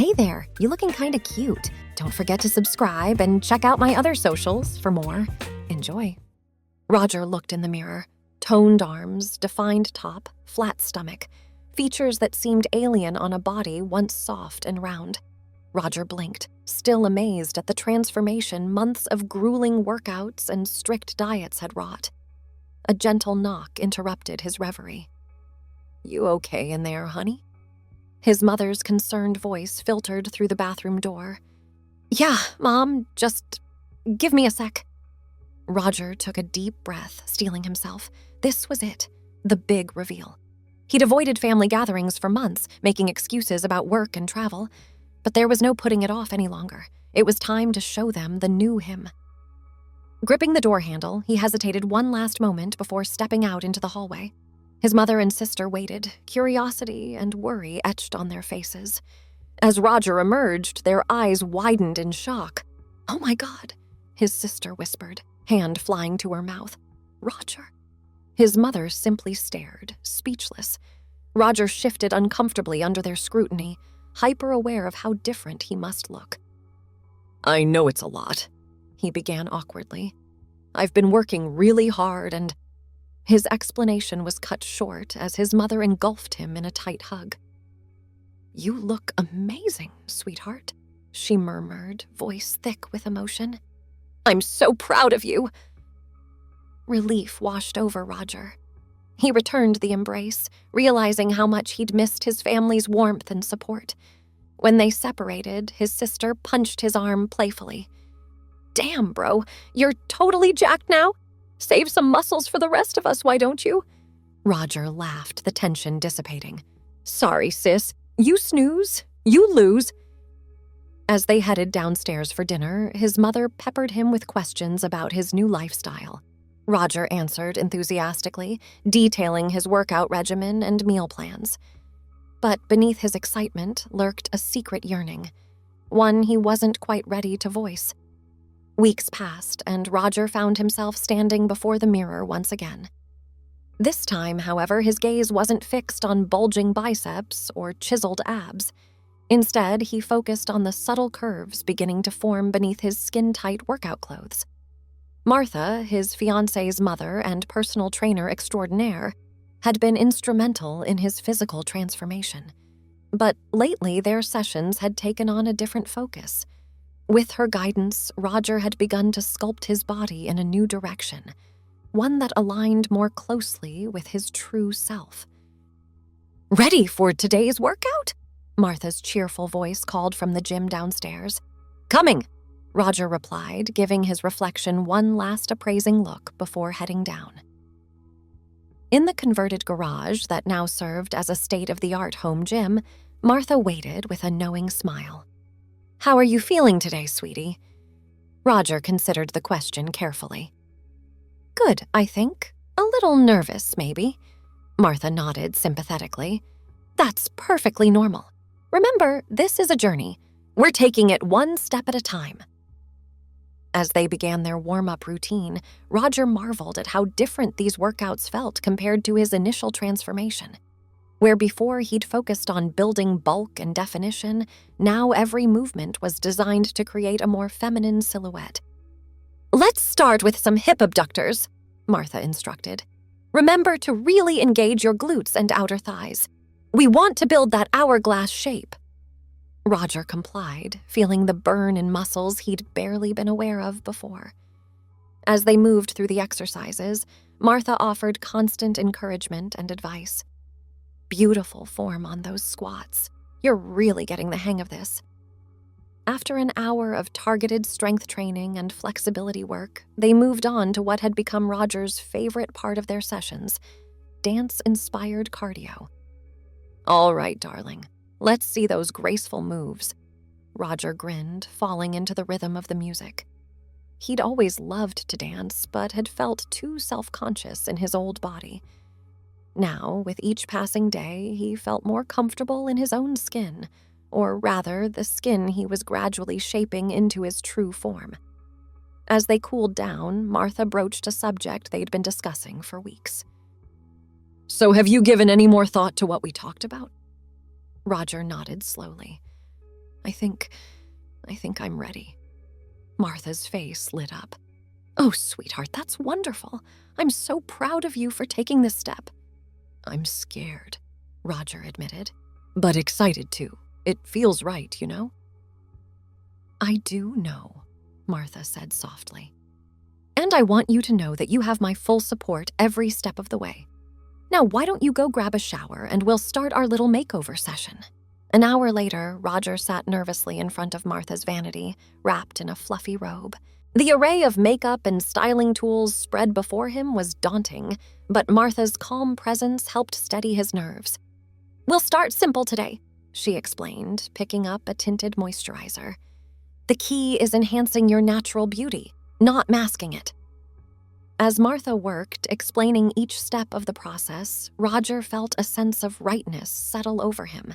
Hey there, you looking kinda cute. Don't forget to subscribe and check out my other socials for more. Enjoy. Roger looked in the mirror. Toned arms, defined top, flat stomach. Features that seemed alien on a body once soft and round. Roger blinked, still amazed at the transformation months of grueling workouts and strict diets had wrought. A gentle knock interrupted his reverie. "You okay in there, honey?" His mother's concerned voice filtered through the bathroom door. "Yeah, Mom, just give me a sec." Roger took a deep breath, steeling himself. This was it, the big reveal. He'd avoided family gatherings for months, making excuses about work and travel, but there was no putting it off any longer. It was time to show them the new him. Gripping the door handle, he hesitated one last moment before stepping out into the hallway. His mother and sister waited, curiosity and worry etched on their faces. As Roger emerged, their eyes widened in shock. "Oh my God," his sister whispered, hand flying to her mouth. "Roger." His mother simply stared, speechless. Roger shifted uncomfortably under their scrutiny, hyper-aware of how different he must look. "I know it's a lot," he began awkwardly. "I've been working really hard and—" His explanation was cut short as his mother engulfed him in a tight hug. "You look amazing, sweetheart," she murmured, voice thick with emotion. "I'm so proud of you." Relief washed over Roger. He returned the embrace, realizing how much he'd missed his family's warmth and support. When they separated, his sister punched his arm playfully. "Damn, bro, you're totally jacked now? Save some muscles for the rest of us, why don't you?" Roger laughed, the tension dissipating. "Sorry, sis. You snooze, you lose." As they headed downstairs for dinner, his mother peppered him with questions about his new lifestyle. Roger answered enthusiastically, detailing his workout regimen and meal plans. But beneath his excitement lurked a secret yearning, one he wasn't quite ready to voice. Weeks passed, and Roger found himself standing before the mirror once again. This time, however, his gaze wasn't fixed on bulging biceps or chiseled abs. Instead, he focused on the subtle curves beginning to form beneath his skin-tight workout clothes. Martha, his fiancé's mother and personal trainer extraordinaire, had been instrumental in his physical transformation. But lately, their sessions had taken on a different focus. With her guidance, Roger had begun to sculpt his body in a new direction, one that aligned more closely with his true self. "Ready for today's workout?" Martha's cheerful voice called from the gym downstairs. "Coming," Roger replied, giving his reflection one last appraising look before heading down. In the converted garage that now served as a state-of-the-art home gym, Martha waited with a knowing smile. "How are you feeling today, sweetie?" Roger considered the question carefully. "Good, I think. A little nervous, maybe." Martha nodded sympathetically. "That's perfectly normal. Remember, this is a journey. We're taking it one step at a time." As they began their warm-up routine, Roger marveled at how different these workouts felt compared to his initial transformation. Where before he'd focused on building bulk and definition, now every movement was designed to create a more feminine silhouette. "Let's start with some hip abductors," Martha instructed. "Remember to really engage your glutes and outer thighs. We want to build that hourglass shape." Roger complied, feeling the burn in muscles he'd barely been aware of before. As they moved through the exercises, Martha offered constant encouragement and advice. "Beautiful form on those squats. You're really getting the hang of this." After an hour of targeted strength training and flexibility work, they moved on to what had become Roger's favorite part of their sessions, dance-inspired cardio. "All right, darling, let's see those graceful moves." Roger grinned, falling into the rhythm of the music. He'd always loved to dance, but had felt too self-conscious in his old body. Now, with each passing day, he felt more comfortable in his own skin, or rather, the skin he was gradually shaping into his true form. As they cooled down, Martha broached a subject they'd been discussing for weeks. "So have you given any more thought to what we talked about?" Roger nodded slowly. I think I'm ready." Martha's face lit up. "Oh, sweetheart, that's wonderful. I'm so proud of you for taking this step." "I'm scared," Roger admitted, "but excited too. It feels right, you know?" "I do know," Martha said softly. "And I want you to know that you have my full support every step of the way. Now, why don't you go grab a shower and we'll start our little makeover session?" An hour later, Roger sat nervously in front of Martha's vanity, wrapped in a fluffy robe. The array of makeup and styling tools spread before him was daunting, but Martha's calm presence helped steady his nerves. "We'll start simple today," she explained, picking up a tinted moisturizer. "The key is enhancing your natural beauty, not masking it." As Martha worked, explaining each step of the process, Roger felt a sense of rightness settle over him.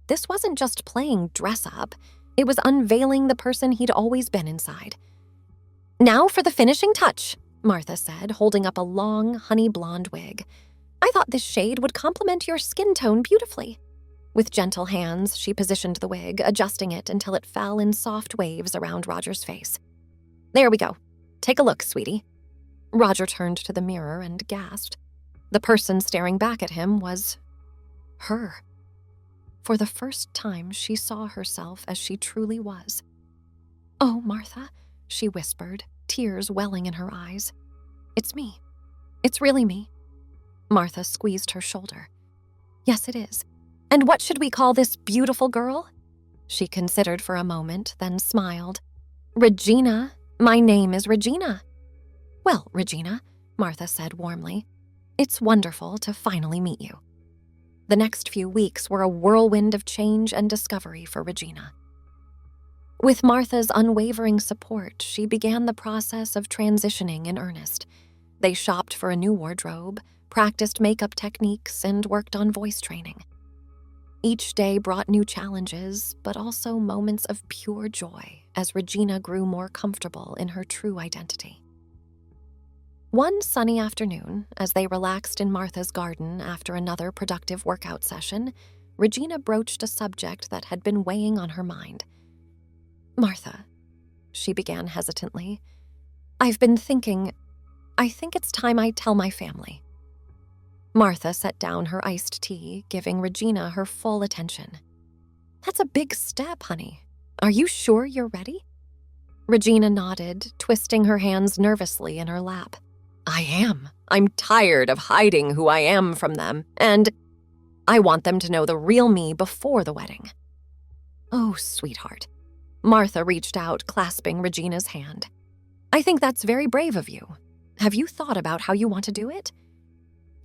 This wasn't just playing dress-up, it was unveiling the person he'd always been inside. "Now for the finishing touch," Martha said, holding up a long, honey blonde wig. "I thought this shade would complement your skin tone beautifully." With gentle hands, she positioned the wig, adjusting it until it fell in soft waves around Roger's face. "There we go. Take a look, sweetie." Roger turned to the mirror and gasped. The person staring back at him was her. For the first time, she saw herself as she truly was. "Oh, Martha," she whispered, tears welling in her eyes. "It's me. It's really me." Martha squeezed her shoulder. "Yes, it is. And what should we call this beautiful girl?" She considered for a moment, then smiled. "Regina. My name is Regina." "Well, Regina," Martha said warmly, "it's wonderful to finally meet you." The next few weeks were a whirlwind of change and discovery for Regina. With Martha's unwavering support, she began the process of transitioning in earnest. They shopped for a new wardrobe, practiced makeup techniques, and worked on voice training. Each day brought new challenges, but also moments of pure joy as Regina grew more comfortable in her true identity. One sunny afternoon, as they relaxed in Martha's garden after another productive workout session, Regina broached a subject that had been weighing on her mind. "Martha," she began hesitantly, "I've been thinking, I think it's time I tell my family." Martha set down her iced tea, giving Regina her full attention. "That's a big step, honey. Are you sure you're ready?" Regina nodded, twisting her hands nervously in her lap. "I am. I'm tired of hiding who I am from them, and I want them to know the real me before the wedding." "Oh, sweetheart." Martha reached out, clasping Regina's hand. "I think that's very brave of you. Have you thought about how you want to do it?"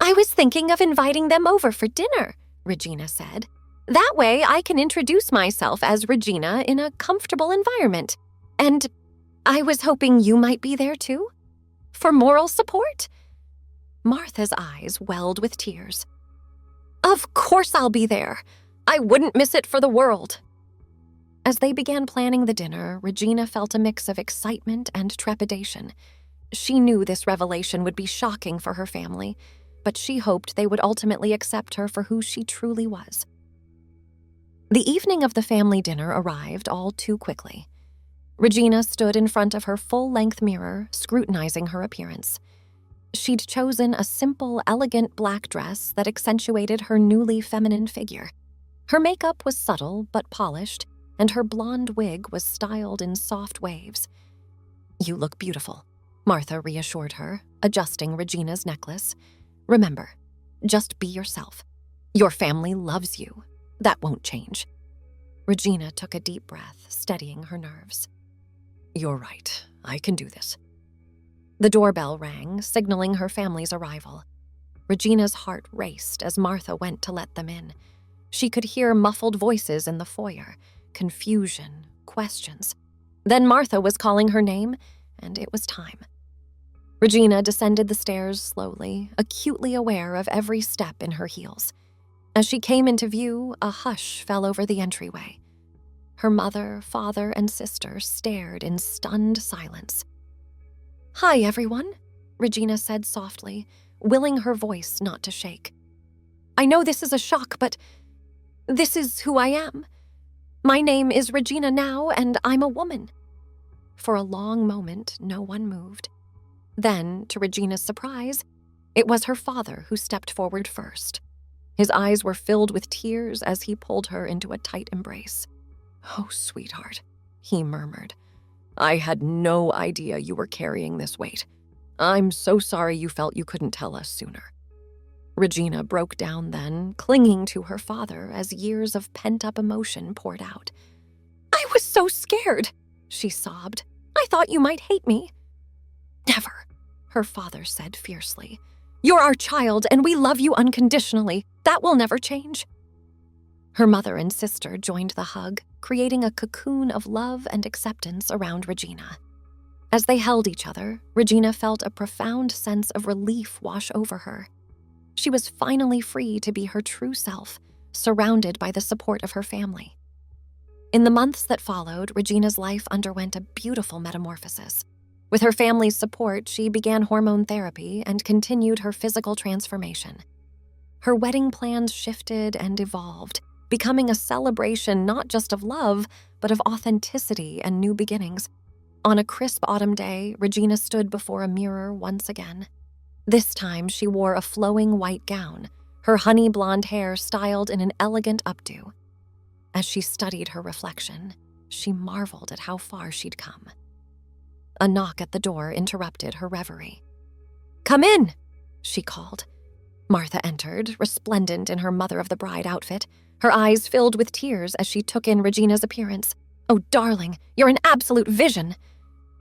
"I was thinking of inviting them over for dinner," Regina said. "That way I can introduce myself as Regina in a comfortable environment. And I was hoping you might be there too? For moral support?" Martha's eyes welled with tears. "Of course I'll be there. I wouldn't miss it for the world." As they began planning the dinner, Regina felt a mix of excitement and trepidation. She knew this revelation would be shocking for her family, but she hoped they would ultimately accept her for who she truly was. The evening of the family dinner arrived all too quickly. Regina stood in front of her full-length mirror, scrutinizing her appearance. She'd chosen a simple, elegant black dress that accentuated her newly feminine figure. Her makeup was subtle but polished, and her blonde wig was styled in soft waves. "You look beautiful," Martha reassured her, adjusting Regina's necklace. "Remember, just be yourself. Your family loves you. That won't change." Regina took a deep breath, steadying her nerves. "You're right. I can do this." The doorbell rang, signaling her family's arrival. Regina's heart raced as Martha went to let them in. She could hear muffled voices in the foyer, confusion, questions. Then Martha was calling her name, and it was time. Regina descended the stairs slowly, acutely aware of every step in her heels. As she came into view, a hush fell over the entryway. Her mother, father, and sister stared in stunned silence. "Hi, everyone," Regina said softly, willing her voice not to shake. "I know this is a shock, but this is who I am. My name is Regina now, and I'm a woman." For a long moment, no one moved. Then, to Regina's surprise, it was her father who stepped forward first. His eyes were filled with tears as he pulled her into a tight embrace. "Oh, sweetheart," he murmured. "I had no idea you were carrying this weight. I'm so sorry you felt you couldn't tell us sooner." Regina broke down then, clinging to her father as years of pent-up emotion poured out. "I was so scared," she sobbed. "I thought you might hate me." "Never," her father said fiercely. "You're our child, and we love you unconditionally. That will never change." Her mother and sister joined the hug, creating a cocoon of love and acceptance around Regina. As they held each other, Regina felt a profound sense of relief wash over her. She was finally free to be her true self, surrounded by the support of her family. In the months that followed, Regina's life underwent a beautiful metamorphosis. With her family's support, she began hormone therapy and continued her physical transformation. Her wedding plans shifted and evolved, becoming a celebration not just of love, but of authenticity and new beginnings. On a crisp autumn day, Regina stood before a mirror once again. This time, she wore a flowing white gown, her honey blonde hair styled in an elegant updo. As she studied her reflection, she marveled at how far she'd come. A knock at the door interrupted her reverie. "Come in," she called. Martha entered, resplendent in her mother-of-the-bride outfit, her eyes filled with tears as she took in Regina's appearance. "Oh, darling, you're an absolute vision."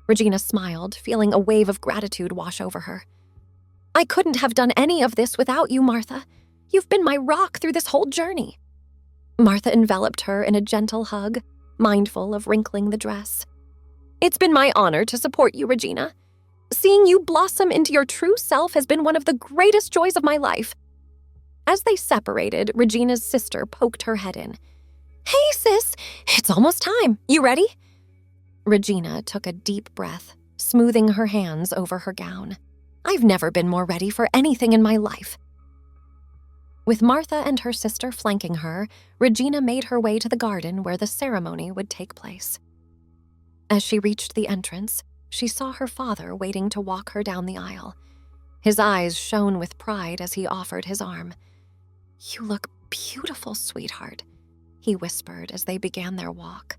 Regina smiled, feeling a wave of gratitude wash over her. "I couldn't have done any of this without you, Martha. You've been my rock through this whole journey." Martha enveloped her in a gentle hug, mindful of wrinkling the dress. "It's been my honor to support you, Regina. Seeing you blossom into your true self has been one of the greatest joys of my life." As they separated, Regina's sister poked her head in. "Hey, sis, it's almost time. You ready?" Regina took a deep breath, smoothing her hands over her gown. "I've never been more ready for anything in my life." With Martha and her sister flanking her, Regina made her way to the garden where the ceremony would take place. As she reached the entrance, she saw her father waiting to walk her down the aisle. His eyes shone with pride as he offered his arm. "You look beautiful, sweetheart," he whispered as they began their walk.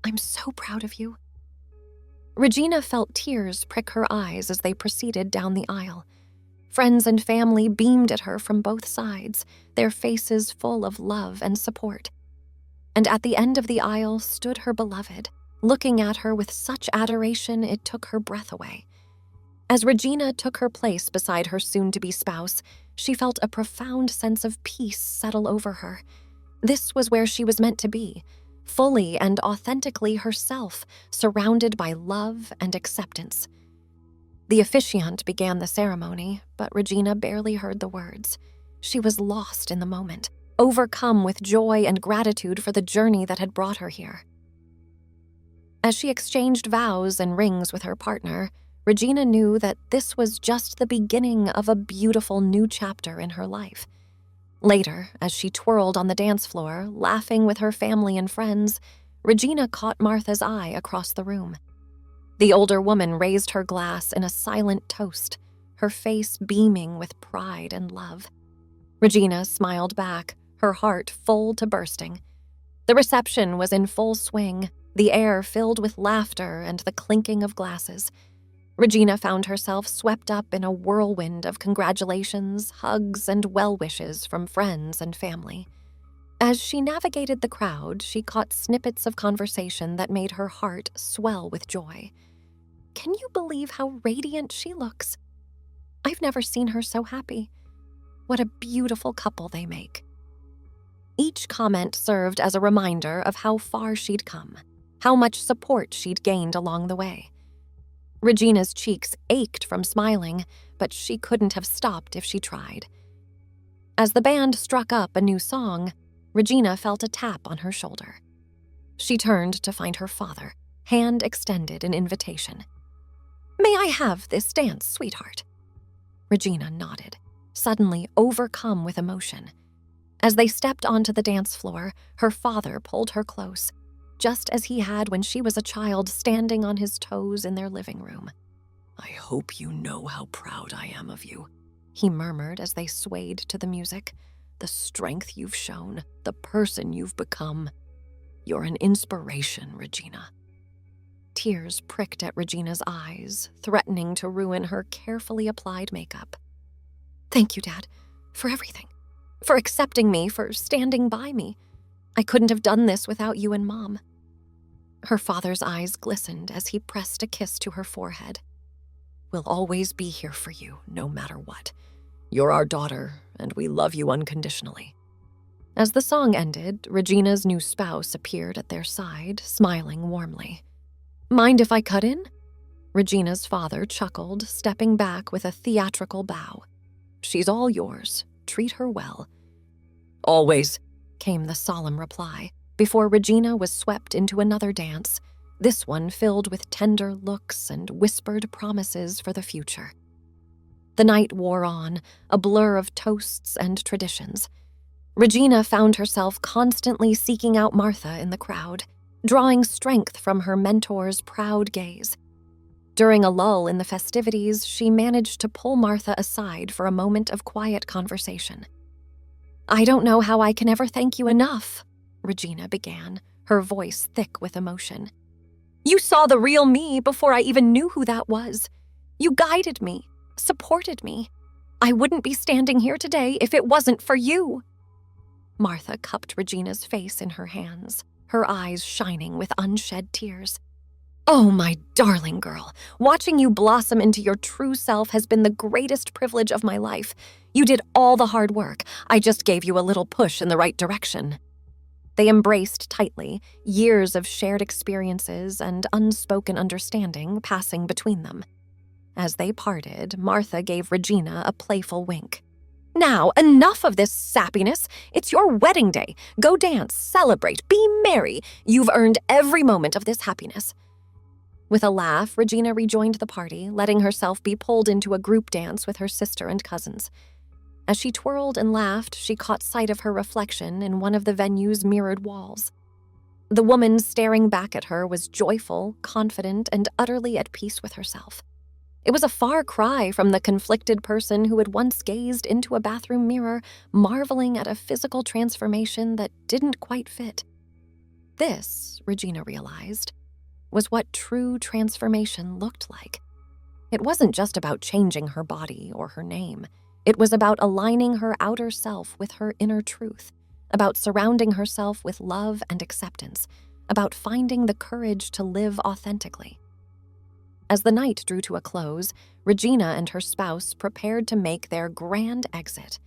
"I'm so proud of you." Regina felt tears prick her eyes as they proceeded down the aisle. Friends and family beamed at her from both sides, their faces full of love and support. And at the end of the aisle stood her beloved, looking at her with such adoration it took her breath away. As Regina took her place beside her soon-to-be spouse, she felt a profound sense of peace settle over her. This was where she was meant to be, fully and authentically herself, surrounded by love and acceptance. The officiant began the ceremony, but Regina barely heard the words. She was lost in the moment, overcome with joy and gratitude for the journey that had brought her here. As she exchanged vows and rings with her partner, Regina knew that this was just the beginning of a beautiful new chapter in her life. Later, as she twirled on the dance floor, laughing with her family and friends, Regina caught Martha's eye across the room. The older woman raised her glass in a silent toast, her face beaming with pride and love. Regina smiled back, her heart full to bursting. The reception was in full swing, the air filled with laughter and the clinking of glasses. Regina found herself swept up in a whirlwind of congratulations, hugs, and well wishes from friends and family. As she navigated the crowd, she caught snippets of conversation that made her heart swell with joy. "Can you believe how radiant she looks? I've never seen her so happy. What a beautiful couple they make." Each comment served as a reminder of how far she'd come, how much support she'd gained along the way. Regina's cheeks ached from smiling, but she couldn't have stopped if she tried. As the band struck up a new song, Regina felt a tap on her shoulder. She turned to find her father, hand extended in invitation. "May I have this dance, sweetheart?" Regina nodded, suddenly overcome with emotion. As they stepped onto the dance floor, her father pulled her close, just as he had when she was a child standing on his toes in their living room. "I hope you know how proud I am of you," he murmured as they swayed to the music. "The strength you've shown, the person you've become. You're an inspiration, Regina." Tears pricked at Regina's eyes, threatening to ruin her carefully applied makeup. Thank you, Dad, for everything. For accepting me, for standing by me. I couldn't have done this without you and Mom. Her father's eyes glistened as he pressed a kiss to her forehead. "We'll always be here for you, no matter what. You're our daughter, and we love you unconditionally." As the song ended, Regina's new spouse appeared at their side, smiling warmly. "Mind if I cut in?" Regina's father chuckled, stepping back with a theatrical bow. "She's all yours. Treat her well." "Always," came the solemn reply, before Regina was swept into another dance, this one filled with tender looks and whispered promises for the future. The night wore on, a blur of toasts and traditions. Regina found herself constantly seeking out Martha in the crowd, drawing strength from her mentor's proud gaze. During a lull in the festivities, she managed to pull Martha aside for a moment of quiet conversation. "I don't know how I can ever thank you enough," Regina began, her voice thick with emotion. "You saw the real me before I even knew who that was. You guided me, supported me. I wouldn't be standing here today if it wasn't for you." Martha cupped Regina's face in her hands, her eyes shining with unshed tears. "Oh, my darling girl, watching you blossom into your true self has been the greatest privilege of my life. You did all the hard work. I just gave you a little push in the right direction." They embraced tightly, years of shared experiences and unspoken understanding passing between them. As they parted, Martha gave Regina a playful wink. "Now, enough of this sappiness. It's your wedding day. Go dance, celebrate, be merry. You've earned every moment of this happiness." With a laugh, Regina rejoined the party, letting herself be pulled into a group dance with her sister and cousins. As she twirled and laughed, she caught sight of her reflection in one of the venue's mirrored walls. The woman staring back at her was joyful, confident, and utterly at peace with herself. It was a far cry from the conflicted person who had once gazed into a bathroom mirror, marveling at a physical transformation that didn't quite fit. This, Regina realized, was what true transformation looked like. It wasn't just about changing her body or her name. It was about aligning her outer self with her inner truth, about surrounding herself with love and acceptance, about finding the courage to live authentically. As the night drew to a close, Regina and her spouse prepared to make their grand exit.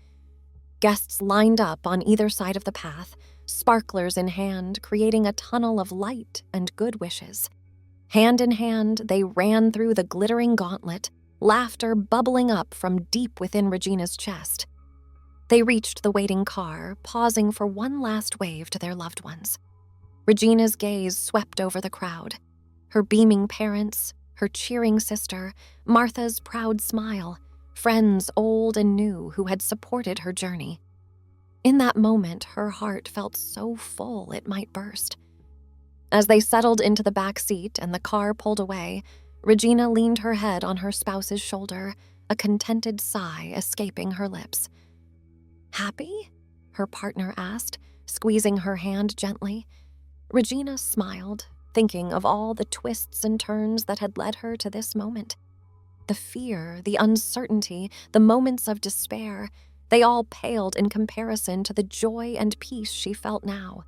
Guests lined up on either side of the path, sparklers in hand, creating a tunnel of light and good wishes. Hand in hand, they ran through the glittering gauntlet, laughter bubbling up from deep within Regina's chest. They reached the waiting car, pausing for one last wave to their loved ones. Regina's gaze swept over the crowd. Her beaming parents, her cheering sister, Martha's proud smile, friends old and new who had supported her journey. In that moment, her heart felt so full it might burst. As they settled into the back seat and the car pulled away, Regina leaned her head on her spouse's shoulder, a contented sigh escaping her lips. "Happy?" her partner asked, squeezing her hand gently. Regina smiled, thinking of all the twists and turns that had led her to this moment. The fear, the uncertainty, the moments of despair, they all paled in comparison to the joy and peace she felt now.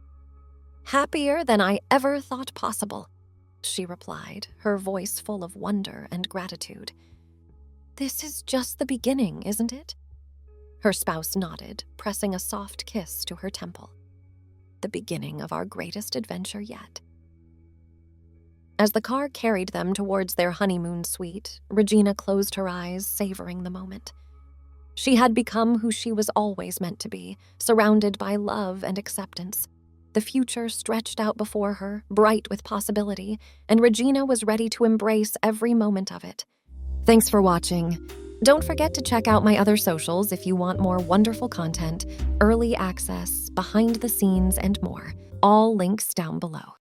"Happier than I ever thought possible," she replied, her voice full of wonder and gratitude. "This is just the beginning, isn't it?" Her spouse nodded, pressing a soft kiss to her temple. "The beginning of our greatest adventure yet." As the car carried them towards their honeymoon suite, Regina closed her eyes, savoring the moment. She had become who she was always meant to be, surrounded by love and acceptance. The future stretched out before her, bright with possibility, and Regina was ready to embrace every moment of it. Thanks for watching. Don't forget to check out my other socials if you want more wonderful content, early access, behind the scenes, and more. All links down below.